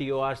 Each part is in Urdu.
TORs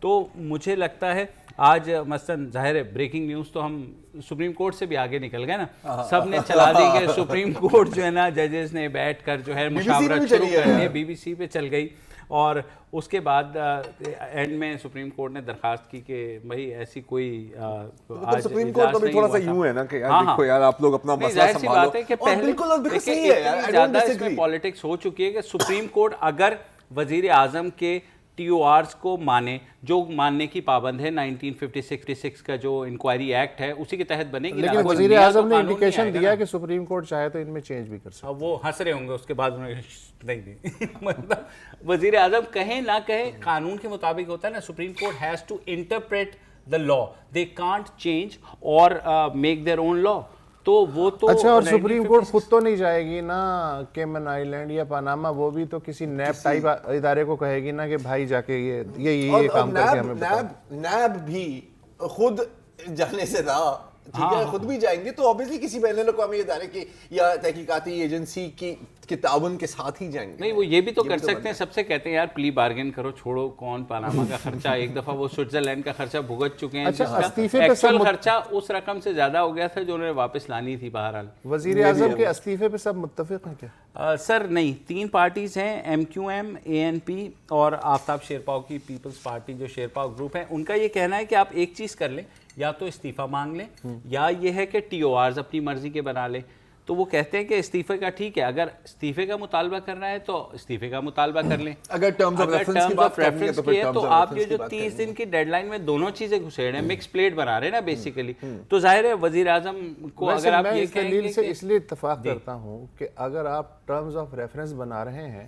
تو مجھے لگتا ہے آج مثلاً ظاہر ہے بریکنگ نیوز تو ہم سپریم کورٹ سے بھی آگے نکل گئے نا, سب نے چلا دی کہ سپریم کورٹ جو ہے نا ججز نے بیٹھ کر جو ہے مشاورت شروع کر دی, بی بی سی پہ چل گئی, اور اس کے بعد اینڈ میں سپریم کورٹ نے درخواست کی کہ بھائی ایسی کوئی سپریم کورٹ تو بھی تھوڑا سا یوں ہے نا کہ یار دیکھو یار آپ لوگ اپنا مسئلہ سنبھالو. ظاہر سی بات ہے کہ پہلے زیادہ اس میں پالیٹکس ہو چکی ہے کہ سپریم کورٹ اگر وزیر اعظم کے ٹی او آرز کو مانے, جو ماننے کی پابند ہے 1956 کا جو انکوائری ایکٹ ہے اسی کے تحت بنے گی. لیکن وزیر اعظم نے انڈیکیشن دیا کہ سپریم کورٹ چاہے تو ان میں چینج بھی کر سکتا. وہ ہنس رہے ہوں گے اس کے بعد انہوں نے نہیں دی. مطلب وزیر اعظم کہیں نہ کہیں قانون کے مطابق ہوتا ہے نا, supreme court has to interpret the law, they can't change or make their own law. تو وہ تو اچھا, اور سپریم کورٹ خود تو نہیں جائے گی نا کیمن آئی لینڈ یا پاناما, وہ بھی تو کسی نیب ٹائپ ادارے کو کہے گی نا کہ بھائی جا کے یہ کام کر کے ہمیں بتاؤ. نیب بھی خود جانے سے رہا, ٹھیک ہے, خود بھی جائیں گے تو obviously کسی بین الاقوامی ادارے کی یا تحقیقاتی ایجنسی کی تعاون کے ساتھ ہی جائیں گے. نہیں, وہ یہ بھی تو کر سکتے ہیں, سب سے کہتے ہیں یار پلی بارگین کرو, چھوڑو, کون پاناما کا خرچہ, ایک دفعہ وہ سوئٹزرلینڈ کا خرچہ بھگت چکے ہیں, جس کا ایکچوئل خرچہ اس رقم سے زیادہ ہو گیا تھا جو انہوں نے واپس لانی تھی. بہرحال وزیر اعظم کے استعفے پہ سب متفق ہیں کیا؟ سر نہیں, 3 پارٹیز ہیں, ایم کیو ایم, اے این پی اور آفتاب شیرپاؤ کی پیپلز پارٹی جو شیرپاؤ گروپ ہے, ان کا یہ کہنا ہے کہ آپ ایک چیز کر لیں, یا تو استعفیٰ مانگ لیں یا یہ ہے کہ ٹی او آرز اپنی مرضی کے بنا لیں. تو وہ کہتے ہیں کہ استعفے کا ٹھیک ہے, اگر استعفے کا مطالبہ کرنا ہے تو استعفے کا مطالبہ کر لیں, اگر ٹرمز آف ریفرنس کی ہے تو آپ یہ جو 30 دن کی ڈیڈ لائن میں دونوں چیزیں گھسیڑ ہیں, مکس پلیٹ بنا رہے ہیں نا بیسیکلی. تو ظاہر ہے وزیر اعظم کو اگر آپ یہ کہیں گے, سے اس لیے اتفاق کرتا ہوں کہ اگر آپ ٹرمز آف ریفرنس بنا رہے ہیں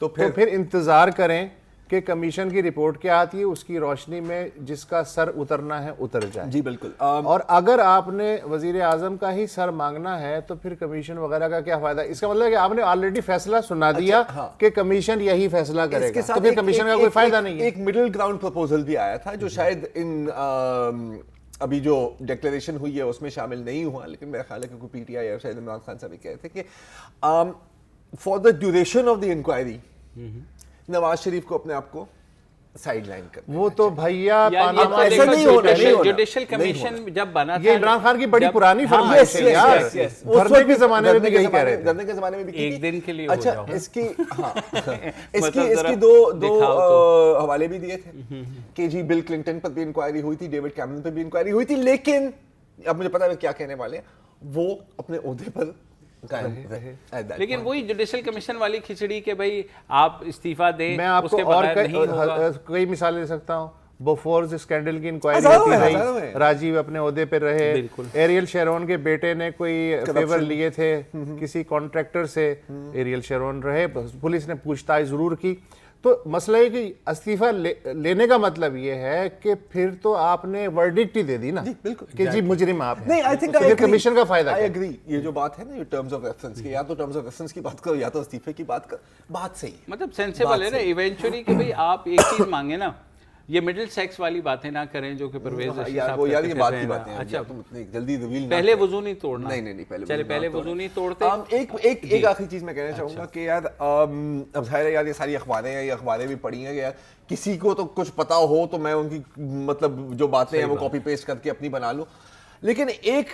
تو پھر انتظار کریں کہ کمیشن کی رپورٹ کیا آتی ہے, اس کی روشنی میں جس کا سر اترنا ہے اتر جائے. جی بالکل. اور اگر آپ نے وزیر اعظم کا ہی سر مانگنا ہے تو پھر کمیشن وغیرہ کا کیا فائدہ؟ اس کا مطلب ہے کہ آپ نے آلریڈی فیصلہ سنا دیا کہ کمیشن یہی فیصلہ کرے گا, تو پھر کمیشن کا کوئی فائدہ نہیں ہے. ایک مڈل گراؤنڈ پروپوزل بھی آیا تھا جو شاید ان ابھی جو ڈیکلیریشن ہوئی ہے اس میں شامل نہیں ہوا, لیکن میرا خیال ہے کہ کوئی پی ٹی آئی اور شاید عمران خان صاحب کہتے ہیں کہ for the duration of the inquiry Nawaz Sharif کو اپنے آپ کو سائیڈ لائن کر. وہ تو بھیا ایسا نہیں ہونا, جوڈیشل کمیشن جب بنا تھا, یہ عمران خان کی بڑی پرانی فرمائش ہے یار, دھرنے کے زمانے میں بھی یہی کہہ رہے تھے, دھرنے کے زمانے میں بھی ایک دن کے لیے ہو اچھا جاؤ. اس کی دو حوالے بھی دیے تھے کہ جی بل کلنٹن پر بھی انکوائری ہوئی تھی, ڈیوڈ کیمرن پر بھی انکوائری ہوئی تھی, لیکن اب مجھے پتا ہے کیا کہنے والے ہیں, وہ اپنے عہدے پر لیکن وہی جوڈیشل کمیشن والی کھچڑی کہ بھائی آپ استعفیٰ دیں. میں آپ کو اور کئی مثالیں دے سکتا ہوں. بوفورز اسکینڈل کی انکوائری ہوتی رہی, راجیو اپنے عہدے پہ رہے, ایریل شیرون کے بیٹے نے کوئی فیور لیے تھے کسی کانٹریکٹر سے, ایریل شیرون رہے, پولیس نے پوچھ تاچھ ضرور کی. تو مسئلہ ہے کہ استعفیٰ لینے کا مطلب یہ ہے کہ پھر تو آپ نے ورڈکٹ ہی دے دی نا کہ جی مجرم آپ ہیں. نہیں, کمیشن کا فائدہ آئی ایگری. یہ جو بات ہے نا یہ ٹرمز آف ریفرنس کی, یا تو ٹرمز آف ریفرنس کی بات کرو یا تو استعفے کی بات کرو, بات صحیح ہے, مطلب سینسیبل ہے نا ایونچولی کہ بھئی آپ ایک چیز مانگیں نا, یہ مڈل سیکس والی باتیں نہ کریں جو کہ پرویز رشید صاحب یہ بات کی باتیں. اچھا جلدی ریویل پہلے وضو نہیں توڑنا. نہیں پہلے وضو نہیں توڑتے. ایک آخری چیز میں کہنا چاہوں گا کہ یار اب ظاہر ہے یار یہ ساری اخباریں ہیں, یہ اخباریں بھی پڑھی ہیں, یار کسی کو تو کچھ پتا ہو تو میں ان کی مطلب جو باتیں ہیں وہ کاپی پیسٹ کر کے اپنی بنا لوں. لیکن ایک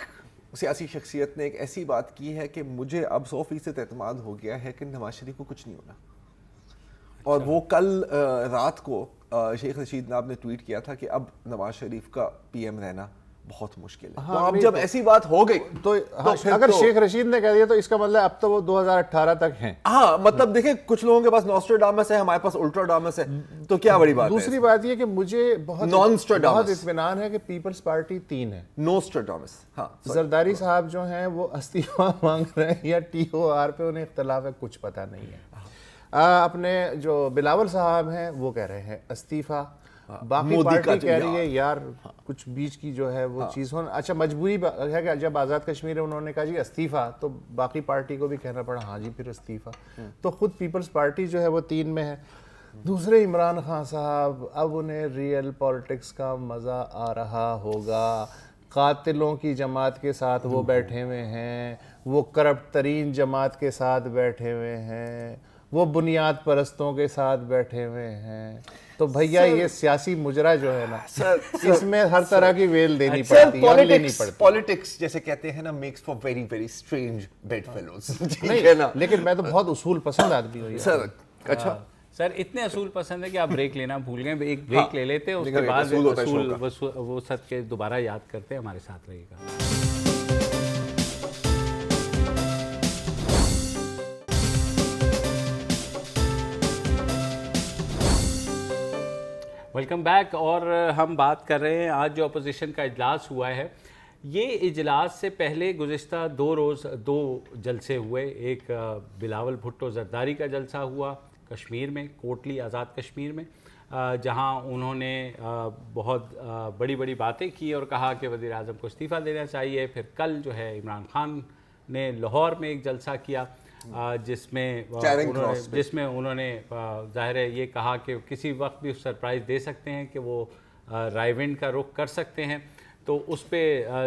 سیاسی شخصیت نے ایک ایسی بات کی ہے کہ مجھے اب 100% اعتماد ہو گیا ہے کہ نواز شریف کو کچھ نہیں ہونا. اور وہ کل رات کو شیخ رشید ناب نے ٹویٹ کیا تھا کہ اب نواز شریف کا پی ایم رہنا بہت مشکل ہے. تو اب جب ایسی بات ہو گئی تو اگر شیخ رشید نے کہہ دیا تو اس کا مطلب اب تو وہ 2018 تک ہیں. ہاں مطلب دیکھیں کچھ لوگوں کے پاس نوسٹراڈامس ہے, ہمارے پاس الٹراڈامس ہے, تو کیا بڑی بات ہے. دوسری بات یہ کہ مجھے بہت اطمینان ہے کہ پیپلز پارٹی 3 ہے. نوسٹراڈامس, ہاں زرداری صاحب جو ہیں وہ استعفیٰ مانگ رہے ہیں یا ٹی او آر پہ انہیں اختلاف ہے, کچھ پتہ نہیں ہے. اپنے جو بلاول صاحب ہیں وہ کہہ رہے ہیں استعفیٰ, باقی پارٹی کہہ رہی ہے یار کچھ بیچ کی جو ہے وہ چیز ہونا. اچھا مجبوری ہے کہ جب آزاد کشمیر ہے انہوں نے کہا جی استعفیٰ, تو باقی پارٹی کو بھی کہنا پڑا ہاں جی پھر استعفیٰ. تو خود پیپلز پارٹی جو ہے وہ 3 میں ہے. دوسرے عمران خان صاحب, اب انہیں ریئل پالیٹکس کا مزہ آ رہا ہوگا. قاتلوں کی جماعت کے ساتھ وہ بیٹھے ہوئے ہیں, وہ کرپٹ ترین جماعت کے ساتھ بیٹھے ہوئے ہیں, وہ بنیاد پرستوں کے ساتھ بیٹھے ہوئے ہیں. تو بھیا یہ سیاسی مجرا جو ہے نا, اس میں ہر طرح کی ویل دینی پڑتی ہے, لینی پڑتی ہے. پالیٹکس جیسے کہتے ہیں نا makes for very very strange bedfellows. لیکن میں تو بہت اصول پسند آدمی ہوں سر. اچھا سر اتنے اصول پسند ہے کہ آپ بریک لینا بھول گئے. ایک بریک لے لیتے ہیں, اس کے بعد اصول وہ سب کے دوبارہ یاد کرتے ہیں. ہمارے ساتھ رہیے گا. Welcome back. اور ہم بات کر رہے ہیں آج جو اپوزیشن کا اجلاس ہوا ہے. یہ اجلاس سے پہلے گزشتہ 2 روز 2 جلسے ہوئے. ایک بلاول بھٹو زرداری کا جلسہ ہوا کشمیر میں, کوٹلی آزاد کشمیر میں, جہاں انہوں نے بہت بڑی بڑی باتیں کی اور کہا کہ وزیر اعظم کو استعفیٰ دینا چاہیے. پھر کل جو ہے عمران خان نے لاہور میں ایک جلسہ کیا جس میں انہوں نے ظاہر ہے یہ کہا کہ کسی وقت بھی سرپرائز دے سکتے ہیں کہ وہ رائے ونڈ کا رخ کر سکتے ہیں. تو اس پہ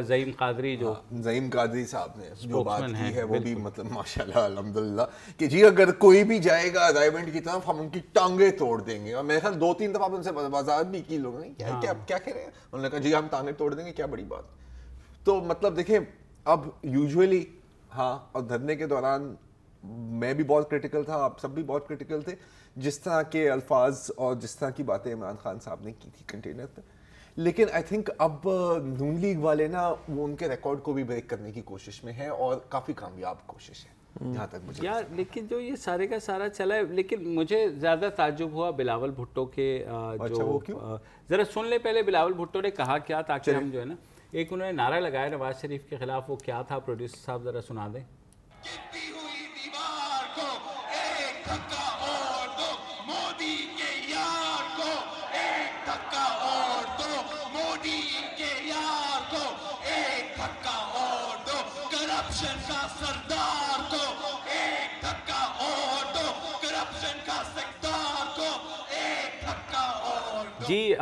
زعیم قادری جو زعیم قادری صاحب نے جو بات کی ہے وہ بھی مطلب ماشاءاللہ الحمدللہ کہ جی اگر کوئی بھی جائے گا رائے ونڈ کی طرف ہم ان کی ٹانگیں توڑ دیں گے. اور میرے خیال 2-3 دفعہ ان سے وضاحت بھی کی لوگوں نے کیا کہہ رہے ہیں. انہوں نے کہا جی ہم ٹانگیں توڑ دیں گے, کیا بڑی بات. تو مطلب دیکھیں اب یوزولی اور دھرنے کے دوران میں بھی بہت کریٹیکل تھا, آپ سب بھی بہت کریٹیکل تھے جس طرح کے الفاظ اور جس طرح کی باتیں عمران خان صاحب نے کی تھی کنٹینر پہ. لیکن آئی تھنک اب نون لیگ والے نا وہ ان کے ریکارڈ کو بھی بریک کرنے کی کوشش میں ہے اور کافی کامیاب کوشش ہے جہاں تک مجھے یار. لیکن جو یہ سارے کا سارا چلا ہے, لیکن مجھے زیادہ تعجب ہوا بلاول بھٹو کے جو ذرا سن لے پہلے بلاول بھٹو نے کہا کیا, تاکہ ہم جو ہے نا ایک انہوں نے نعرہ لگایا نواز شریف کے خلاف, وہ کیا تھا پروڈیوسر صاحب ذرا سنا دیں. جی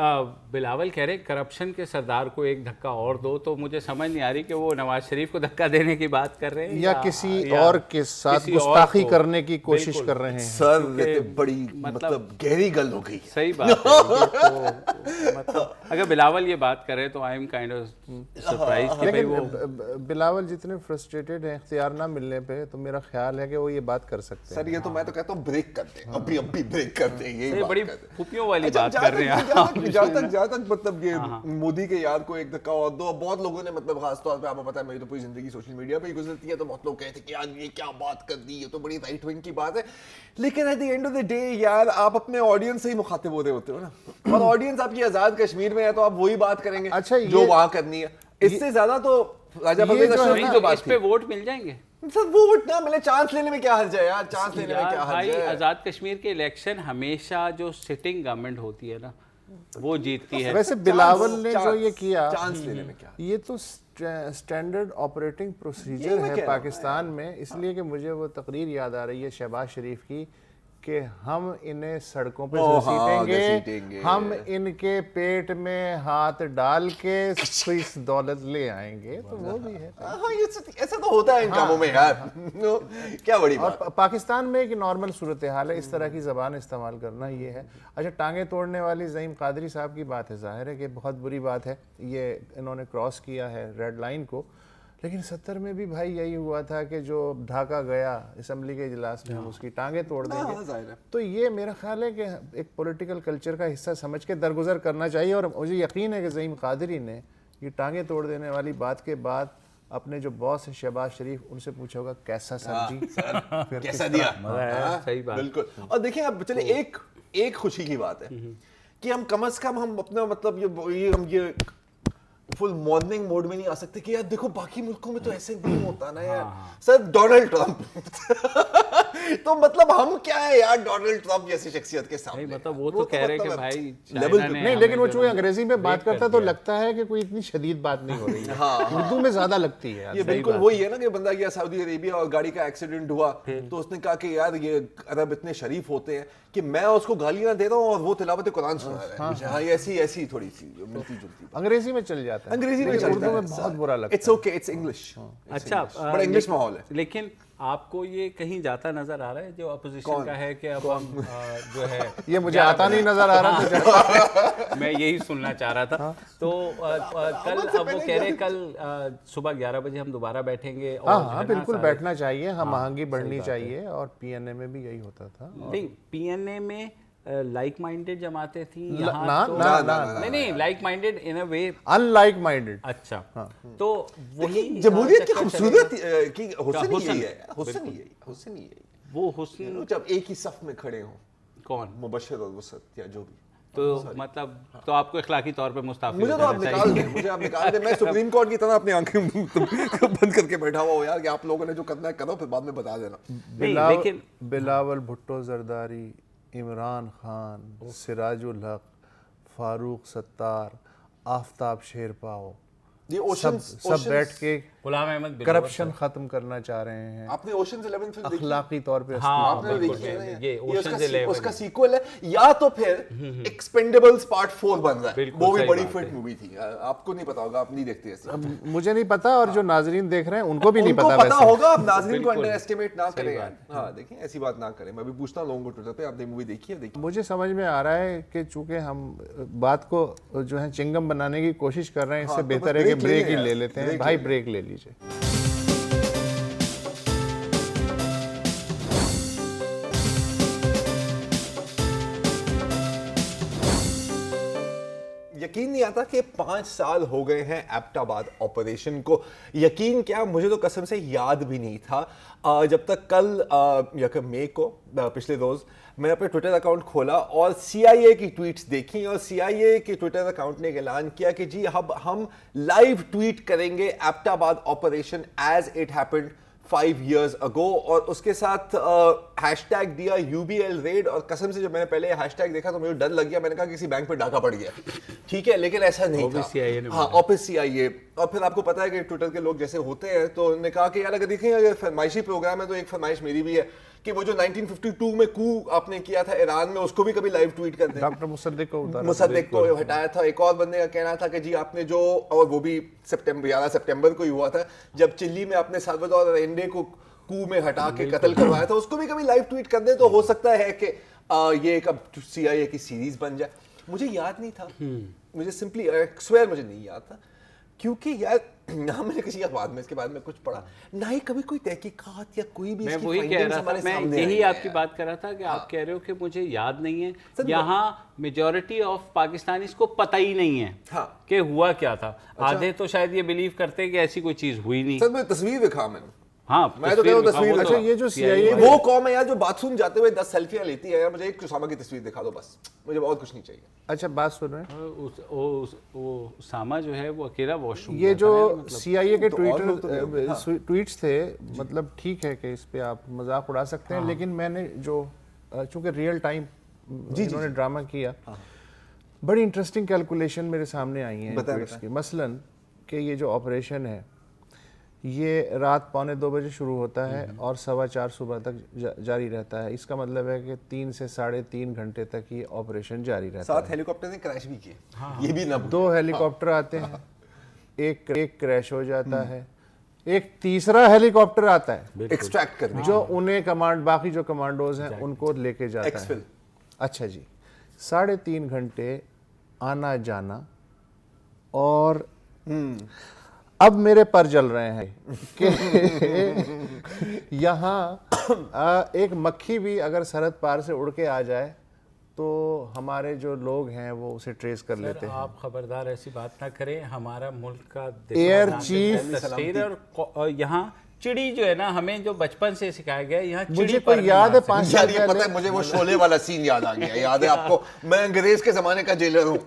بلاول کہہ رہے کرپشن کے سردار کو ایک دھکا اور دو. تو مجھے سمجھ نہیں آ رہی کہ وہ نواز شریف کو دھکا دینے کی بات کر رہے ہیں یا کسی اور کے ساتھ گستاخی کرنے کی کوشش کر رہے ہیں. سر بڑی مطلب گہری گل ہو گئی. صحیح بات ہے. مطلب اگر بلاول یہ بات کرے تو I am kind of surprise کہ بھائی وہ بلاول جتنے فرسٹریٹڈ ہیں اختیار نہ ملنے پہ, تو میرا خیال ہے کہ وہ یہ بات کر سکتے ہیں. سر یہ تو میں تو کہتا ہوں بریک کرتے ہیں, ابھی بریک کرتے ہیں. یہ بڑی پھوپھیوں والی بات کر رہے ہیں جہاں تک مطلب یہ مودی کے یار کو ایک دھکا اور دو. بہت لوگوں نے مطلب خاص طور پہ آپ کو پتا ہے میری تو پوری زندگی سوشل میڈیا پہ ہی گزرتی ہے, تو بہت لوگ کہتے ہیں کہ یار یہ کیا بات کر دی, یہ تو بڑی رائٹ ونگ کی بات ہے. لیکن at the end of the day یار آپ اپنے آڈینس سے ہی مخاطب ہو رہے ہوتے ہو نا, اور آڈینس آپ کی آزاد کشمیر میں ہے تو آپ وہی بات کریں گے جو وہاں کرنی ہے. اس سے زیادہ تو راجہ پرویز اشرف کی بات اس پہ ووٹ مل جائیں گے. سر ووٹ نہ ملے, چانس لینے میں کیا حرج ہے یار, چانس لینے میں کیا حرج ہے. آزاد کشمیر کے الیکشن ہمیشہ جو سٹنگ گورنمنٹ ہوتی ہے نا وہ جیتتی ہے. ویسے بلاول نے جو یہ کیا چانس لینے میں کیا, یہ تو سٹینڈرڈ آپریٹنگ پروسیجر ہے پاکستان میں. اس لیے کہ مجھے وہ تقریر یاد آ رہی ہے شہباز شریف کی کہ ہم انہیں سڑکوں پہ گھسیٹیں گے, ہم ان کے پیٹ میں ہاتھ ڈال کے دولت لے آئیں گے. تو وہ بھی ہے, ایسا تو ہوتا ہے ان کاموں میں یار, کیا بڑی بات. اور پاکستان میں ایک نارمل صورتحال ہے, اس طرح کی زبان استعمال کرنا یہ ہے. اچھا ٹانگیں توڑنے والی زعیم قادری صاحب کی بات ہے, ظاہر ہے کہ بہت بری بات ہے, یہ انہوں نے کراس کیا ہے ریڈ لائن کو. لیکن 70 میں بھی بھائی یہی ہوا تھا کہ جو ڈھاکہ گیا اسمبلی کے اجلاس میں ہم اس کی ٹانگیں توڑ دیں گے. تو یہ میرا خیال ہے کہ ایک پولیٹیکل کلچر کا حصہ سمجھ کے درگزر کرنا چاہیے. اور مجھے یقین ہے کہ زعیم قادری نے یہ ٹانگیں توڑ دینے والی بات کے بعد اپنے جو باس ہیں شہباز شریف, ان سے پوچھا ہوگا کیسا سر جی, کیسا دیا. صحیح بات بالکل. اور دیکھیں اب چلے ایک خوشی کی بات ہے کہ ہم کم از کم ہم اپنا مطلب یہ فل مارننگ موڈ میں نہیں آ سکتے کہ یار دیکھو باقی ملکوں میں تو ایسے نہیں ہوتا نا یار. سر ڈونلڈ ٹرمپ تو مطلب ہم کیا ہے یار ڈونلڈ ٹرمپ جیسی شخصیت کے سامنے. مطلب وہ تو کہہ رہے کہ بھائی نہیں, لیکن وہ چونکہ انگریزی میں بات کرتا ہے تو لگتا ہے کہ کوئی اتنی شدید بات نہیں ہو رہی ہے, اردو میں زیادہ لگتی ہے. یہ بالکل وہی ہے نا کہ بندہ گیا سعودی عربیہ اور گاڑی کا ایکسیڈنٹ ہوا تو اس نے کہا کہ یار یہ عرب اتنے شریف ہوتے ہیں کہ میں اس کو گالیاں دے رہا ہوں اور وہ تلاوت قرآن سنا رہا ہے. ہاں ایسی تھوڑی سی ملتی جلتی انگریزی میں چل جاتا ہے, انگریزی میں اردو میں بہت برا لگتا ہے. It's okay, it's English. اچھا بڑا انگلش ماحول ہے. لیکن آپ کو یہ کہیں جاتا نظر آ رہا ہے جو اپوزیشن کا ہے کہ اب ہم جو ہے یہ مجھے آتا نہیں نظر آ رہا تھا. میں یہی سننا چاہ رہا تھا. تو کل اب وہ کہہ رہے کل صبح 11 بجے ہم دوبارہ بیٹھیں گے. ہاں بالکل بیٹھنا چاہیے, ہم آہنگی بڑھنی چاہیے, اور پی این اے میں بھی یہی ہوتا تھا. نہیں, پی این اے میں لائک مائنڈیڈ جماعتیں تھیں, نہیں like minded in a way, in like minded. اچھا, تو وہی جمہوریت کی خوبصورت کی حسن یہی ہے, حسن یہی ہے وہ حسن, جب ایک ہی صف میں کھڑے ہوں کون مبشر اور وسط یا جو بھی, تو مطلب تو آپ کو اخلاقی طور پہ مستعفی مجھے تو آپ نکال دیں, مجھے آپ نکال دیں. میں سپریم کورٹ کی طرح اپنی آنکھیں بند کر کے بیٹھا ہوا ہوں یار کہ آپ لوگوں نے جو کرنا ہے کرو, پھر بعد میں بتا دینا. بلاول بھٹو زرداری, عمران خان, سراج الحق, فاروق ستار, آفتاب شیرپاؤ, یہ سب بیٹھ کے غلام احمد کرپشن ختم کرنا چاہ رہے ہیں. آپ نے اوشنز 11 فلم دیکھی؟ اخلاقی طور پہ ہاں یہ اس کا سیکول ہے, یا تو پھر ایکسپینڈیبلز پارٹ 4 بن رہا ہے, وہ بھی بڑی فٹ مووی تھی. آپ کو نہیں پتا ہوگا, آپ نہیں دیکھتے ایسا. مجھے نہیں پتا, اور جو ناظرین دیکھ رہے ہیں ان کو بھی نہیں پتا پتا ہوگا. آپ ناظرین کو انڈر ایسٹیمیٹ نہ کریں. ہاں دیکھیں, ایسی بات نہ کریں. میں بھی پوچھتا ہوں لوگوں کو ٹویٹر پہ, آپ نے مووی دیکھی ہے؟ دیکھی. مجھے سمجھ میں آ رہا ہے کہ چونکہ ہم بات کو جو ہے چنگم بنانے کی کوشش کر رہے ہیں, اس سے بہتر ہے کہ بریک ہی لے لیتے ہیں. بھائی بریک لے لیجئے. یقین نہیں آتا کہ 5 سال ہو گئے ہیں ایبٹ آباد آپریشن کو. یقین کیا, مجھے تو قسم سے یاد بھی نہیں تھا جب تک کل 1 مئی کو پچھلے روز میں اپنے ٹویٹر اکاؤنٹ کھولا اور سی آئی اے کی ٹویٹس دیکھیں, اور سی آئی اے کے ٹویٹر اکاؤنٹ نے ایک اعلان کیا کہ جی اب ہم لائیو ٹویٹ کریں گے ایبٹ آباد operation as it happened 5 years ago, اور اس کے ساتھ ہیش ٹیگ دیا UBL ریڈ. اور قسم سے جب میں نے پہلے ہیش ٹیگ دیکھا تو مجھے ڈر لگ گیا, میں نے کہا کسی بینک پہ ڈاکہ پڑ گیا. ٹھیک ہے, لیکن ایسا نہیں تھا. ہاں, آپس سی آئی اے. اور پھر آپ کو پتا ہے کہ ٹویٹر کے لوگ جیسے ہوتے ہیں, تو انہوں نے کہا کہ یار اگر دیکھیں اگر فرمائشی پروگرام ہے تو ایک فرمائش میری بھی ہے کہ وہ جو 1952 میں کو آپ نے کیا تھا ایران میں, اس کو بھی کبھی لائیو ٹویٹ کر دیں. ڈاکٹر مصدق کو ہٹایا تھا. ایک اور بندے کا کہنا تھا کہ جی آپ نے جو, اور وہ بھی 11 سپٹمبر کو ہی ہوا تھا جب چلی میں آپ نے سالوادور الیندے کو کو میں ہٹا کے قتل کروایا تھا, اس کو بھی کبھی لائیو ٹویٹ کر دیں. تو ہو سکتا ہے کہ یہ ایک اب سی آئی اے کی سیریز بن جائے. مجھے یاد نہیں تھا, مجھے سمپلی سویر مجھے نہیں یاد تھا, کیونکہ یار نہ میں نے کسی اخبار میں اس کے بارے میں کچھ پڑھا, نہ ہی کبھی کوئی تحقیقات یا کوئی بھی. میں وہی کہہ رہا تھا, میں یہی آپ کی بات کر رہا تھا کہ آپ کہہ رہے ہو کہ مجھے یاد نہیں ہے. یہاں میجورٹی آف پاکستانیز کو پتہ ہی نہیں ہے کہ ہوا کیا تھا. آدھے تو شاید یہ بلیو کرتے کہ ایسی کوئی چیز ہوئی نہیں. سر میں تصویر دکھا میں نے. ہاں میں تو کہہ رہا ہوں تصویر. اچھا, یہ جو سی آئی اے وہ قوم ہے یار جو باتھ روم جاتے ہوئے 10 سیلفیاں لیتی ہے, مجھے ایک اسامہ کی تصویر دکھا دو بس, مجھے بہت کچھ نہیں چاہیے. اچھا بات سن رہے ہیں, وہ اسامہ جو ہے وہ اکیلا واش روم. یہ جو سی آئی اے کے ٹویٹس تھے, مطلب ٹھیک ہے کہ اس پہ آپ مذاق اڑا سکتے ہیں, لیکن میں نے جو چونکہ ریئل ٹائم انہوں نے ڈرامہ کیا, بڑی انٹرسٹنگ کیلکولیشن میرے سامنے آئی ہیں ٹویٹس کی. مثلاً کہ یہ جو آپریشن ہے یہ رات 1:45 بجے شروع ہوتا ہے اور 4:15 صبح تک جاری رہتا ہے. اس کا مطلب ہے کہ 3 سے 3.5 گھنٹے تک یہ آپریشن جاری رہتا ہے. 7 ہیلی کاپٹر نے کریش بھی کیے, یہ بھی نہ 2 ہیلی کاپٹر آتے ہیں, ایک کریش ہو جاتا ہے, ایک تیسرا ہیلی کاپٹر آتا ہے ایکسٹریکٹ کرنے, جو انہیں باقی جو کمانڈوز ہیں ان کو لے کے جاتا ہے. اچھا جی, 3.5 گھنٹے آنا جانا. اور اب میرے پر جل رہے ہیں کہ یہاں ایک مکھی بھی اگر سرحد پار سے اڑ کے آ جائے تو ہمارے جو لوگ ہیں وہ اسے ٹریس کر لیتے ہیں. آپ خبردار ایسی بات نہ کریں, ہمارا ملک کا ایئر چیف. اور یہاں چڑی جو ہے نا, ہمیں جو بچپن سے سکھایا گیا, یہاں مجھے کوئی یاد ہے 5 سال پہلے, پتہ ہے مجھے وہ شولے والا سین یاد آ گیا. یاد ہے آپ کو, میں انگریز کے زمانے کا جیلر ہوں.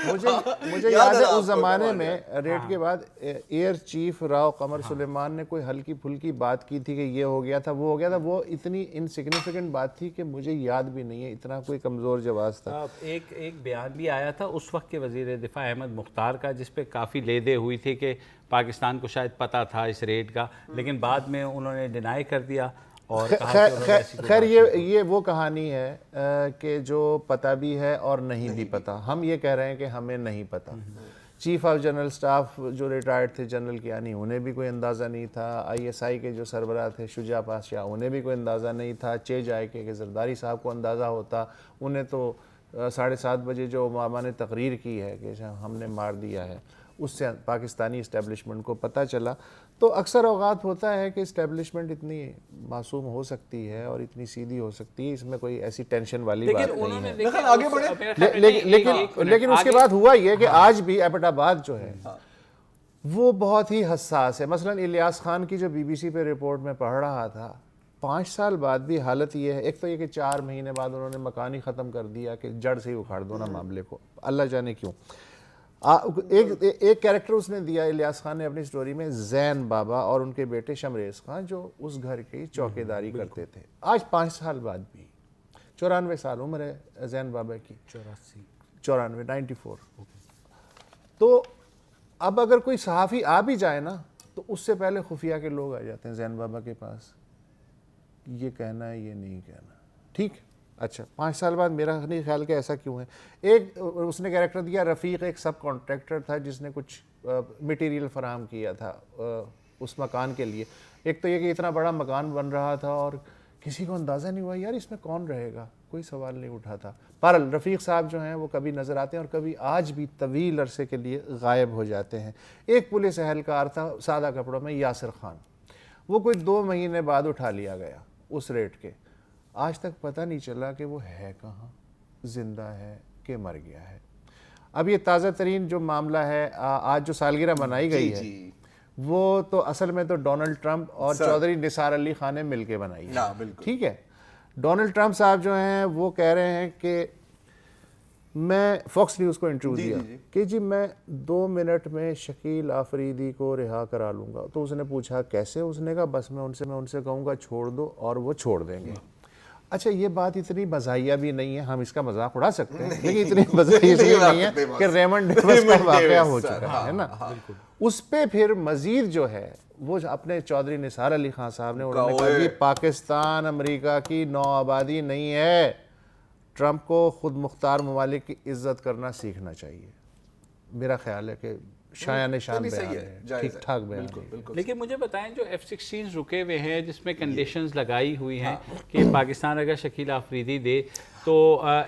مجھے یاد ہے اس زمانے میں ریٹ کے بعد ایئر چیف راؤ قمر سلیمان نے کوئی ہلکی پھلکی بات کی تھی کہ یہ ہو گیا تھا, وہ ہو گیا تھا. وہ اتنی انسگنیفیکنٹ بات تھی کہ مجھے یاد بھی نہیں ہے, اتنا کوئی کمزور جواز تھا. ایک بیان بھی آیا تھا اس وقت کے وزیر دفاع احمد مختار کا, جس پہ کافی لیدے ہوئی تھی کہ پاکستان کو شاید پتہ تھا اس ریڈ کا, لیکن بعد میں انہوں نے ڈینائی کر دیا. اور خیر یہ وہ کہانی ہے کہ جو پتہ بھی ہے اور نہیں بھی پتہ. ہم یہ کہہ رہے ہیں کہ ہمیں نہیں پتہ. چیف آف جنرل سٹاف جو ریٹائرڈ تھے جنرل کیانی انہیں بھی کوئی اندازہ نہیں تھا, ISI کے جو سربراہ تھے شجاع پاشا انہیں بھی کوئی اندازہ نہیں تھا, جائے کہ زرداری صاحب کو اندازہ ہوتا, انہیں تو 7:30 بجے جو ماما نے تقریر کی ہے کہ ہم نے مار دیا ہے اس سے پاکستانی اسٹیبلشمنٹ کو پتہ چلا. تو اکثر اوقات ہوتا ہے کہ اسٹیبلشمنٹ اتنی معصوم ہو سکتی ہے اور اتنی سیدھی ہو سکتی ہے, اس میں کوئی ایسی ٹینشن والی بات نہیں ہے. آگے بڑھے لیکن اس کے بعد ہوا یہ کہ آج بھی ایبٹ آباد جو ہے وہ بہت ہی حساس ہے. مثلا الیاس خان کی جو BBC پہ رپورٹ میں پڑھ رہا تھا, 5 سال بعد بھی حالت یہ ہے. ایک تو یہ کہ 4 مہینے بعد انہوں نے مکان ہی ختم کر دیا کہ جڑ سے ہی اکھاڑ دو نا معاملے کو, اللہ جانے کیوں. ایک کیریکٹر اس نے دیا الیاس خان نے اپنی سٹوری میں, زین بابا اور ان کے بیٹے شمریز خان جو اس گھر کی چوکیداری کرتے تھے. آج 5 سال بعد بھی 94 سال عمر ہے زین بابا کی, 94 تو اب اگر کوئی صحافی آ بھی جائے نا تو اس سے پہلے خفیہ کے لوگ آ جاتے ہیں زین بابا کے پاس, یہ کہنا ہے یہ نہیں کہنا. ٹھیک, اچھا 5 سال بعد میرا نہیں خیال کہ ایسا کیوں ہے. ایک اس نے کیریکٹر دیا رفیق, ایک سب کانٹریکٹر تھا جس نے کچھ مٹیریل فراہم کیا تھا اس مکان کے لیے. ایک تو یہ کہ اتنا بڑا مکان بن رہا تھا اور کسی کو اندازہ نہیں ہوا یار اس میں کون رہے گا, کوئی سوال نہیں اٹھا تھا. بہرحال رفیق صاحب جو ہیں وہ کبھی نظر آتے ہیں اور کبھی آج بھی طویل عرصے کے لیے غائب ہو جاتے ہیں. ایک پولیس اہلکار تھا سادہ کپڑوں میں, یاسر خان, وہ کوئی 2 مہینے بعد اٹھا لیا گیا اس ریٹ کے. آج تک پتہ نہیں چلا کہ وہ ہے کہاں, زندہ ہے کہ مر گیا ہے. اب یہ تازہ ترین جو معاملہ ہے, آج جو سالگرہ منائی گئی ہے وہ تو اصل میں تو ڈونلڈ ٹرمپ اور چودھری نثار علی خان نے مل کے بنائی ہے. ٹھیک ہے, ڈونلڈ ٹرمپ صاحب جو ہیں وہ کہہ رہے ہیں کہ میں فاکس نیوز کو انٹرویو دیا کہ جی میں 2 منٹ میں شکیل آفریدی کو رہا کرا لوں گا. تو اس نے پوچھا کیسے, اس نے کہا بس میں ان سے کہوں گا چھوڑ دو اور وہ چھوڑ دیں گے. اچھا یہ بات اتنی مزاحیہ بھی نہیں ہے, ہم اس کا مذاق اڑا سکتے ہیں لیکن اتنی مزاحیہ بھی نہیں ہے کہ ریمنڈ ڈیوس کا واقعہ ہو چکا ہے نا. اس پہ پھر مزید جو ہے وہ اپنے چودھری نثار علی خان صاحب نے انہوں نے کہا کہ پاکستان امریکہ کی نو آبادی نہیں ہے, ٹرمپ کو خود مختار ممالک کی عزت کرنا سیکھنا چاہیے. میرا خیال ہے کہ شایان نشان بیان ہے, ٹھیک ٹھاک بیان ہے. لیکن مجھے بتائیں جو F-16 رکے ہوئے ہیں جس میں کنڈیشنز لگائی ہوئی ہیں کہ پاکستان اگر شکیل آفریدی دے تو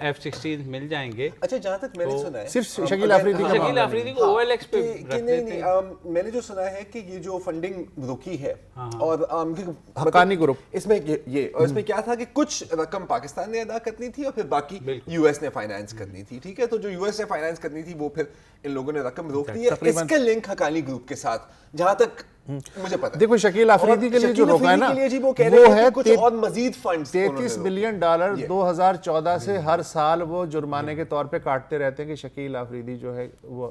F-16 مل جائیں گے. اچھا جہاں تک میں نے سنا ہے صرف شکیل آفریدی کو OLX پہ نہیں, میں نے جو سنا ہے کہ یہ جو فنڈنگ رکی ہے اور حقانی گروپ اس میں یہ اور اس میں کیا تھا کہ کچھ رقم پاکستان نے ادا کرنی تھی اور پھر باقی US نے فائنانس کرنی تھی. ٹھیک ہے, تو جو US نے فائنانس کرنی تھی وہ پھر ان لوگوں نے رقم روک دی ہے. اس کے لنک حقانی گروپ کے ساتھ جہاں تک مجھے پتا ہے. دیکھو شکیل آفریدی کے لیے جو روکا ہے نا وہ ہے کچھ اور مزید فنڈز $33 بلین 2014 سے ہر سال وہ جرمانے کے طور پہ کاٹتے رہتے ہیں کہ شکیل آفریدی جو ہے وہ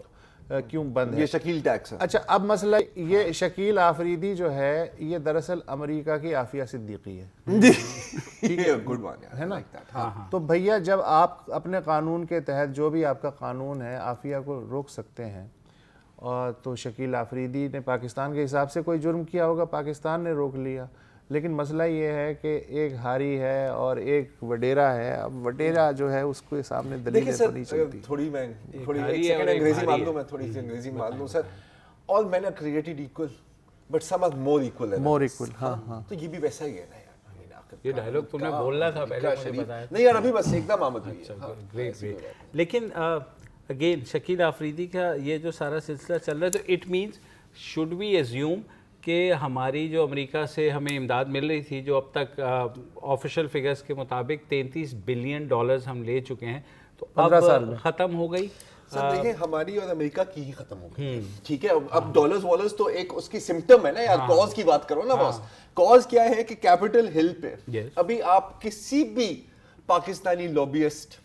کیوں بند ہے. یہ شکیل ٹیکس ہے. اچھا اب مسئلہ یہ شکیل آفریدی جو ہے یہ دراصل امریکہ کی عافیہ صدیقی ہے. ہے نا, تو بھیا جب آپ اپنے قانون کے تحت جو بھی آپ کا قانون ہے عافیہ کو روک سکتے ہیں, اور تو شکیل آفریدی نے پاکستان کے حساب سے کوئی جرم کیا ہوگا, پاکستان نے روک لیا. لیکن مسئلہ یہ ہے کہ ایک ہاری ہے اور ایک وڈیرا ہے. اب وڈیرا جو ہے اس کے سامنے دلیلیں تو نہیں چلتی. تھوڑی انگریزی مان لوں, میں تھوڑی سی انگریزی مان لوں سر. All men are created equal, but some are more equal. More equal, ہاں ہاں. تو یہ بھی ویسا ہی ہے نا یار. یہ ڈائلوگ تم نے بولنا تھا پہلے, مجھے بتایا نہیں یار, ابھی بس ایک دم آمد ہوئی ہے. گریٹ. لیکن اگین شکیل آفریدی کا یہ جو سارا سلسلہ چل رہا ہے تو it means should we assume کہ ہماری جو امریکہ سے ہمیں امداد مل رہی تھی جو اب تک آفیشیل فگرز کے مطابق $33 بلین ہم لے چکے ہیں, تو اب ختم ہو گئی. سر دیکھیں ہماری اور امریکہ کی ہی ختم ہو گئی. ٹھیک ہے, اب ڈالرز والرز تو ایک اس کی سمٹم ہے نا یار. کاز کی بات کرو نا باس. کاز کیا ہے کہ کیپٹل ہل پہ ابھی آپ کسی بھی پاکستانی لوبیسٹ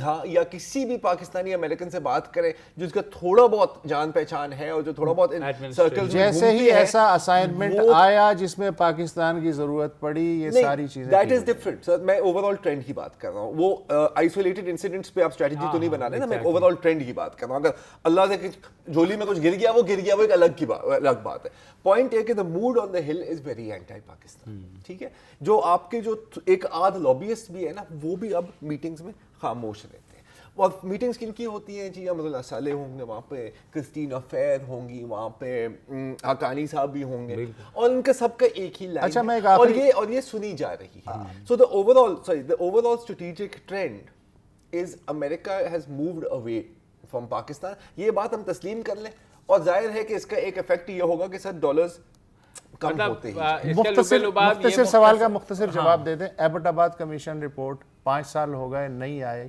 ہاں یا کسی بھی پاکستانی امریکن سے بات کریں جس کا تھوڑا بہت جان پہچان ہے اور جو تھوڑا بہت سرکل جیسے ہی ایسا اسائنمنٹ آیا جس میں پاکستان کی ضرورت پڑی, یہ ساری چیزیں دیٹ از ڈفرنٹ سر. میں اوور آل ٹرینڈ کی بات کر رہا ہوں. وہ آئسولیٹڈ انسیڈنٹس پہ آپ اسٹریٹجی تو نہیں بنا رہے نا, میں اوور آل ٹرینڈ کی بات کر رہا ہوں. اگر اللہ سے جھولی میں کچھ گر گیا وہ ایک الگ بات ہے. پوائنٹ ہے کہ the mood on the hill is very anti Pakistan. ٹھیک ہے, جو آپ کے جو ایک آدھ لابیسٹ بھی ہے نا وہ بھی اب میٹنگز میں خاموش رہتے ہیں. اور میٹنگس کن کی ہوتی ہیں جی؟ احمد اللہ صالح ہوں گے وہاں پہ, کرسٹینا فیر ہوں گی وہاں پہ, حقانی صاحب بھی ہوں گے, اور ان کا سب کا ایک ہی لائن ہے, اور یہ سنی جا رہی ہے. سو the overall strategic trend is America has moved away from Pakistan. یہ بات ہم تسلیم کر لیں, اور ظاہر ہے کہ اس کا ایک افیکٹ یہ ہوگا کہ سر ڈالرز کم ہوتے ہیں. مختصر سوال کا مختصر جواب دے دیں. ایبٹ آباد کمیشن رپورٹ 5 سال ہو گئے نہیں آئے,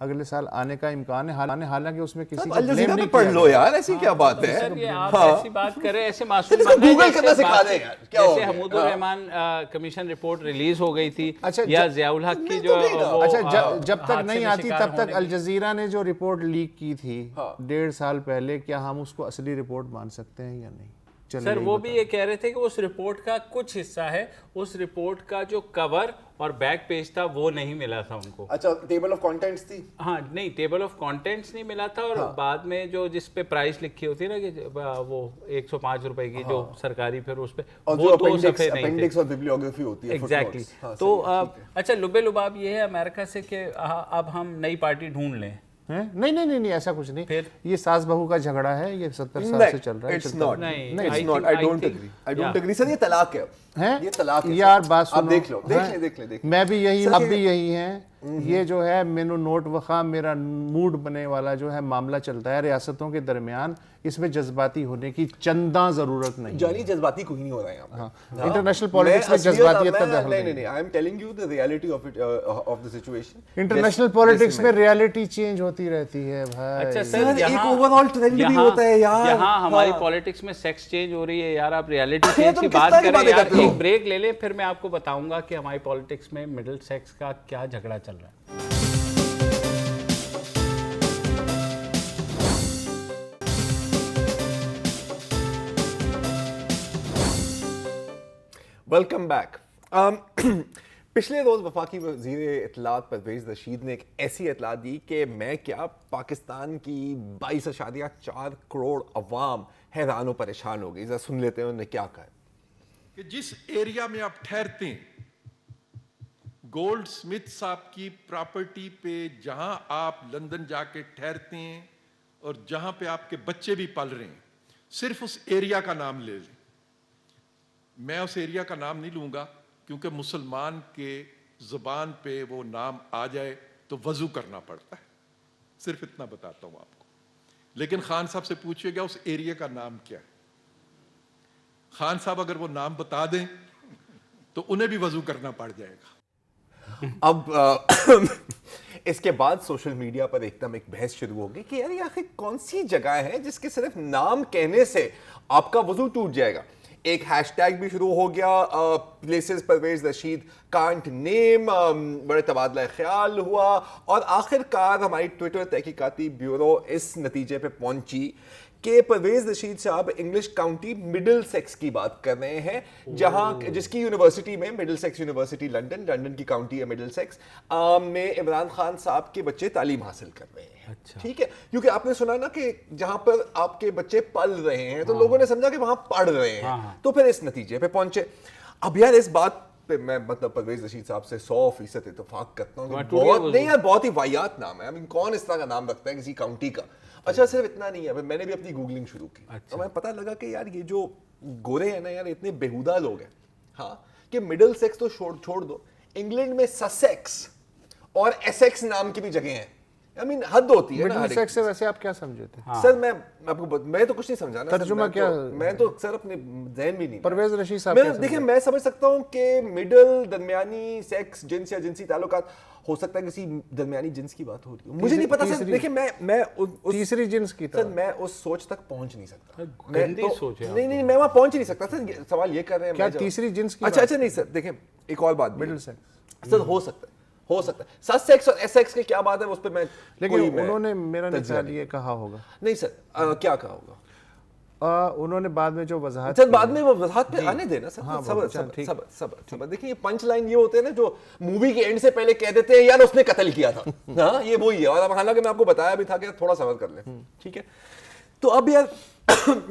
اگلے سال آنے کا امکان ہے, حالانکہ اس میں کسی کو بلیم نہیں پڑھ لو یار, ایسی کیا بات ہے سر؟ یہ آپ ایسی بات کریں, ایسے معصوم گوگل کرنا سکھا دیں یار. جیسے حمود الرحمان کمیشن رپورٹ ریلیز ہو گئی تھی, یا ضیاء الحق کی جو, اچھا جب تک نہیں آتی تب تک الجزیرہ نے جو رپورٹ لیک کی تھی 1.5 سال پہلے, کیا ہم اس کو اصلی رپورٹ مان سکتے ہیں یا نہیں؟ سر وہ بھی یہ کہہ رہے تھے کہ اس رپورٹ کا کچھ حصہ ہے, اس رپورٹ کا جو کور اور بیک پیج تھا وہ نہیں ملا تھا ان کو. اچھا ٹیبل آف کانٹینٹس تھی؟ ہاں نہیں, ٹیبل آف کانٹینٹس نہیں ملا تھا, اور بعد میں جو جس پہ پرائس لکھی ہوتی ہے نا کہ وہ 105 روپے کی جو سرکاری, پھر اس پہ وہ 2 صفحے نہیں تھے, اپینڈکس اور بیبلیوگرافی ہوتی ہے. ایگزیکٹلی. تو اچھا لبے لباب یہ ہے امریکہ سے کہ اب ہم نئی پارٹی ڈھونڈ لیں. نہیں ایسا کچھ نہیں, یہ ساس بہو کا جھگڑا ہے, یہ 70 سال سے چل رہا ہے. سر یہ طلاق ہے, یہ طلاق ہے یار. بات سنو, دیکھ لیں میں بھی یہی, اب بھی یہی ہیں. یہ جو ہے مینو نوٹ وخا میرا موڈ بنے والا جو ہے معاملہ چلتا ہے ریاستوں کے درمیان, اس میں جذباتی ہونے کی چنداں ضرورت نہیں. جانی جذباتی کوئی نہیں ہو رہا ہے یہاں پہ. انٹرنیشنل پالیٹکس میں جذباتیت کا دخل نہیں. نہیں, I am telling you the reality of the situation. International politics میں ریئلٹی چینج ہوتی رہتی ہے بھائی. اچھا سر, ایک اوور آل ٹرینڈ بھی ہوتا ہے یار. یہاں ہماری پالیٹکس میں سیکس چینج ہو رہی ہے یار, آپ ریئلٹی چینج کی بات کریں یار. ایک بریک لے لیں, پھر میں آپ کو بتاؤں گا کہ ہماری پالیٹکس میں مڈل سیکس کا کیا جھگڑا چل رہا ہے. Welcome back. پچھلے روز وفاقی وزیر اطلاعات پرویز رشید نے ایک ایسی اطلاع دی کہ میں کیا پاکستان کی 22.4 کروڑ عوام حیران و پریشان ہو گئی. ذرا سن لیتے ہیں انہوں نے کیا کہا. کہ جس ایریا میں آپ ٹھہرتے ہیں, گولڈ سمتھ صاحب کی پراپرٹی پہ جہاں آپ لندن جا کے ٹھہرتے ہیں اور جہاں پہ آپ کے بچے بھی پل رہے ہیں, صرف اس ایریا کا نام لے لیں. میں اس ایریا کا نام نہیں لوں گا کیونکہ مسلمان کے زبان پہ وہ نام آ جائے تو وضو کرنا پڑتا ہے, صرف اتنا بتاتا ہوں آپ کو. لیکن خان صاحب سے پوچھئے گا اس ایریا کا نام کیا ہے, خان صاحب اگر وہ نام بتا دیں تو انہیں بھی وضو کرنا پڑ جائے گا. اب اس کے بعد سوشل میڈیا پر ایک دم ایک بحث شروع ہوگی کہ یار یہ آخر کون سی جگہ ہے جس کے صرف نام کہنے سے آپ کا وضو ٹوٹ جائے گا. ایک ہیش ٹیگ بھی شروع ہو گیا, پلیسز پرویز رشید کانٹ نیم, بڑے تبادلہ خیال ہوا, اور آخر کار ہماری ٹویٹر تحقیقاتی بیورو اس نتیجے پہ پہنچی کہ پرویز رشید صاحب انگلش کاؤنٹی مڈل سیکس کی بات کر رہے ہیں, جہاں جس کی یونیورسٹی میں, مڈل سیکس یونیورسٹی لنڈن کی کاؤنٹی ہے مڈل سیکس میں, عمران خان صاحب کے بچے تعلیم حاصل کر رہے ہیں. ٹھیک ہے, کیونکہ آپ نے سنا نا کہ جہاں پر آپ کے بچے پل رہے ہیں تو لوگوں نے سمجھا کہ وہاں پڑھ رہے ہیں, تو پھر اس نتیجے پہ پہنچے. اب یار اس بات پہ میں مطلب پرویز رشید صاحب سے 100% اتفاق کرتا ہوں, بہت نہیں یار, بہت ہی واہیات نام ہے. کون اس طرح کا نام رکھتا ہے کسی کاؤنٹی کا. اچھا صرف اتنا نہیں ہے, میں نے بھی اپنی گوگلنگ شروع کی, تو میں پتہ لگا کہ یار یہ جو گورے ہیں نا یار, اتنے بےہودہ لوگ ہیں. ہاں کہ مڈل سیکس تو چھوڑ دو, انگلینڈ میں سسیکس اور ایسیکس نام کی بھی جگہیں ہیں. I mean, حد ہوتی ہے نا. مڈل سیکس سے ویسے آپ کیا سمجھے تھے؟ سر میں آپ کو میں تو کچھ نہیں سمجھا نا, ترجمہ کیا, میں تو سر اپنے ذہن بھی نہیں. پرویز رشید صاحب دیکھیں میں سمجھ سکتا ہوں کہ مڈل درمیانی سیکس جنس یا جنسی تعلقات ہو سکتا ہے کسی درمیانی جنس کی بات ہو رہی ہے, مجھے نہیں پتا سر. دیکھیں میں تیسری جنس کی سر میں اس سوچ تک پہنچ نہیں سکتا. نہیں میں وہاں پہنچ نہیں سکتا سر. سوال یہ کر رہے ہیں کیا تیسری جنس کی؟ اچھا نہیں سر, دیکھیں ایک اور بات, مڈل سیکس سر ہو سکتا ہے سس سیکس اور ایس سیکس کی کیا بات ہے اس پہ میں, لیکن انہوں نے میرا خیال یہ کہا ہوگا. نہیں سر کیا کہا ہوگا, انہوں نے بعد میں جو وضاحت, سر بعد میں وہ وضاحت پہ آنے دینا سر. صبر دیکھیں یہ پنچ لائن یہ ہوتے ہیں نا جو مووی کے اینڈ سے پہلے کہہ دیتے ہیں یار اس نے قتل کیا تھا. ہاں یہ وہی ہے, اور حالانکہ میں آپ کو بتایا بھی تھا کہ تھوڑا صبر کر لیں. ٹھیک ہے, تو اب یار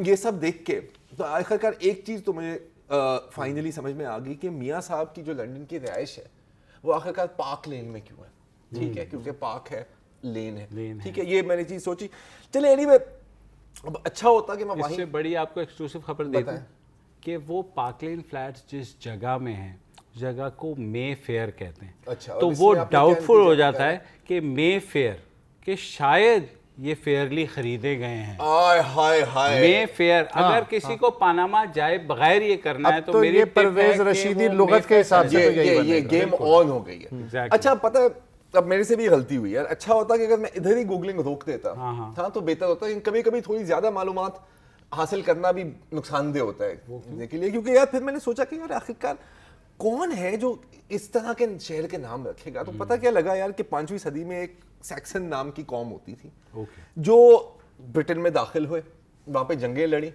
یہ سب دیکھ کے تو آخرکار ایک چیز تو مجھے فائنلی سمجھ میں آ گئی کہ میاں صاحب کی جو لنڈن کی رہائش ہے وہ آخرکار پارک لین میں کیوں ہے. ٹھیک ہے, کیونکہ پارک ہے, لین ہے. ٹھیک ہے, یہ میں نے چیز سوچی. چلے اینی وے, اب اچھا ہوتا کہ میں اس وہیں سے بڑی آپ کو ایکسکلوسیو خبر دے دوں کہ وہ پارک لین فلیٹس جس جگہ میں ہیں, جگہ کو مے فیئر کہتے ہیں. اچھا, تو وہ ڈاؤٹ فل ہو جاتا ہے کہ مے فیئر کہ شاید یہ فیئرلی خریدے گئے ہیں. مے فیئر اگر کسی کو پاناما جائے بغیر یہ کرنا ہے تو میری پرویز رشیدی لغت کے حساب سے یہ گیم آن ہو گئی ہے. اچھا پتہ اب میرے سے بھی غلطی ہوئی یار. اچھا ہوتا کہ اگر میں ادھر ہی گوگلنگ روک دیتا تھا تو بہتر ہوتا. کبھی کبھی تھوڑی زیادہ معلومات حاصل کرنا بھی نقصان دہ ہوتا ہے کے لیے, کیونکہ یار پھر میں نے سوچا کہ یار آخرکار کون ہے جو اس طرح کے شہر کے نام رکھے گا. تو پتہ کیا لگا یار کہ 5ویں صدی میں ایک سیکسن نام کی قوم ہوتی تھی جو برٹن میں داخل ہوئے, وہاں پہ جنگیں لڑی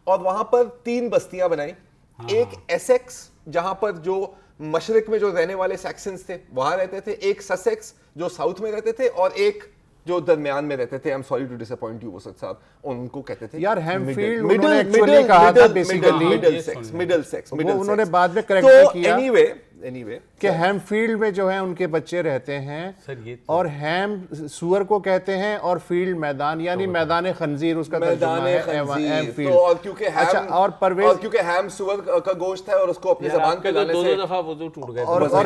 اور وہاں پر 3 بستیاں بنائیں. ایک ایسیکس جہاں پر جو مشرق میں جو رہنے والے سیکسنز تھے وہاں رہتے تھے, ایک سسیکس جو ساؤتھ میں رہتے تھے, اور ایک جو درمیان میں رہتے تھے. I am sorry to disappoint you وسط صاحب, ان کو کہتے تھے یار ہیمفیلڈ. انہوں نے ایکچولی کہا تھا بیسیکلی مڈل سیکس, انہوں نے بعد میں کریکٹ کیا اینی وے کہ ہیمفیلڈ میں جو ہیں ان کے بچے رہتے ہیں, اور ہیم سور کو کہتے ہیں, اور فیلڈ میدان یعنی میدان خنزیر اس کا ترجمہ ہے ہیمفیلڈ. اور کیونکہ ہیم سور کا گوشت ہے اور اس کو اپنی زبان پہ لانے سے 2 دفعہ وضو ٹوٹ گیا. اور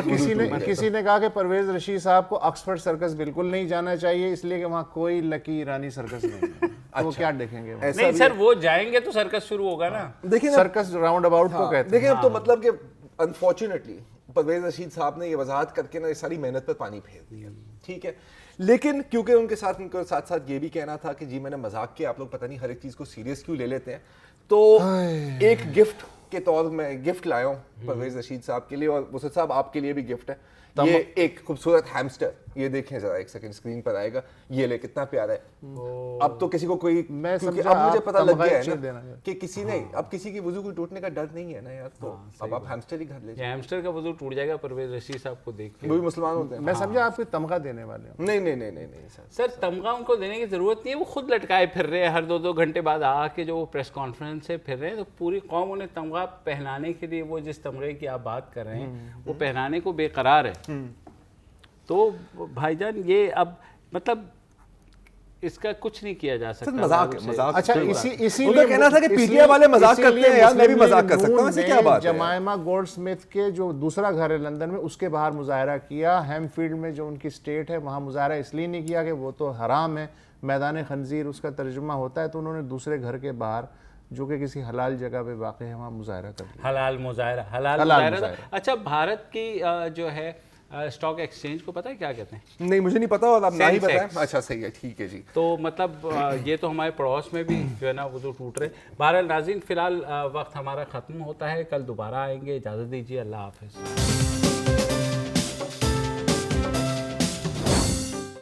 کسی نے کہا کہ پرویز رشید صاحب کو آکسفورڈ سرکس بالکل نہیں جانا چاہیے, اس لیے کہ وہاں کوئی لکی ایرانی سرکس نہیں ہے. وہ کیا دیکھیں گے؟ نہیں سر, وہ جائیں گے تو سرکس شروع ہوگا نا. دیکھیں سرکس راؤنڈ اباؤٹ کو کہتے ہیں. دیکھیں اب تو مطلب کہ انفارچونیٹلی پرویز رشید صاحب نے یہ وضاحت کر کے نا یہ ساری محنت پر پانی پھیر دیا. ٹھیک ہے, لیکن کیونکہ ان کے ساتھ یہ بھی کہنا تھا کہ جی میں نے مذاق کیا, آپ لوگ پتہ نہیں ہر ایک چیز کو سیریس کیوں لے لیتے ہیں, تو ایک گفٹ کے طور میں گفٹ لایا ہوں پرویز رشید صاحب کے لیے, اور وسط صاحب آپ کے لیے بھی گفٹ ہے. یہ ایک خوبصورت ہیمسٹر, یہ دیکھیں ذرا ایک سیکنڈ اسکرین پر آئے گا, یہ لے کتنا پیارا ہے. اب تو کسی کو کوئی, اب مجھے پتہ لگ گیا ہے نا کہ کسی نہیں, اب کسی کی وضو کو ٹوٹنے کا ڈر نہیں ہے نا یار, تو اب آپ ہیمسٹر ہی گھر لے جائیں. ہیمسٹر کا وضو ٹوٹ جائے گا پرویز رشید صاحب کو دیکھ کے. وہ بھی مسلمان ہوتے ہیں. میں سمجھا آپ کو تمغہ دینے والے ہوں. نہیں سر, تمغہ ان کو دینے کی ضرورت نہیں ہے, وہ خود لٹکائے پھر رہے ہیں ہر 2 گھنٹے بعد آ کے جو پریس کانفرنس سے پھر رہے ہیں, تو پوری قوم انہیں تمغہ پہنانے کے لیے, وہ جس تمغے کی آپ بات کر رہے ہیں وہ پہنانے کو بے قرار ہے. تو بھائی جان یہ اب مطلب اس کا کچھ نہیں کیا جا سکتا. مذاق ہے, مذاق. اچھا اسی لیے کہنا تھا کہ پی ٹی آئی والے مذاق کرتے ہیں یار, میں بھی مذاق کر سکتا ہوں, ایسے کیا بات ہے. جمائما گولڈ سمتھ کے جو دوسرا گھر ہے لندن میں, اس کے باہر مظاہرہ کیا. ہیمفیلڈ میں جو ان کی اسٹیٹ ہے وہاں مظاہرہ اس لیے نہیں کیا کہ وہ تو حرام ہے, میدان خنزیر اس کا ترجمہ ہوتا ہے, تو انہوں نے دوسرے گھر کے باہر جو کہ کسی حلال جگہ پہ واقع ہے وہاں مظاہرہ کر دیا. حلال مظاہرہ. اچھا بھارت کی جو ہے اسٹاک ایکسچینج کو پتہ ہے کیا کہتے ہیں؟ نہیں مجھے نہیں پتا, اور آپ نہ ہی بتائیں. اچھا صحیح ہے, ٹھیک ہے جی. تو مطلب یہ تو ہمارے پڑوس میں بھی جو ہے نا وضو ٹوٹ رہے. بہرحال ناظرین, فی الحال وقت ہمارا ختم ہوتا ہے, کل دوبارہ آئیں گے, اجازت دیجیے, اللہ حافظ.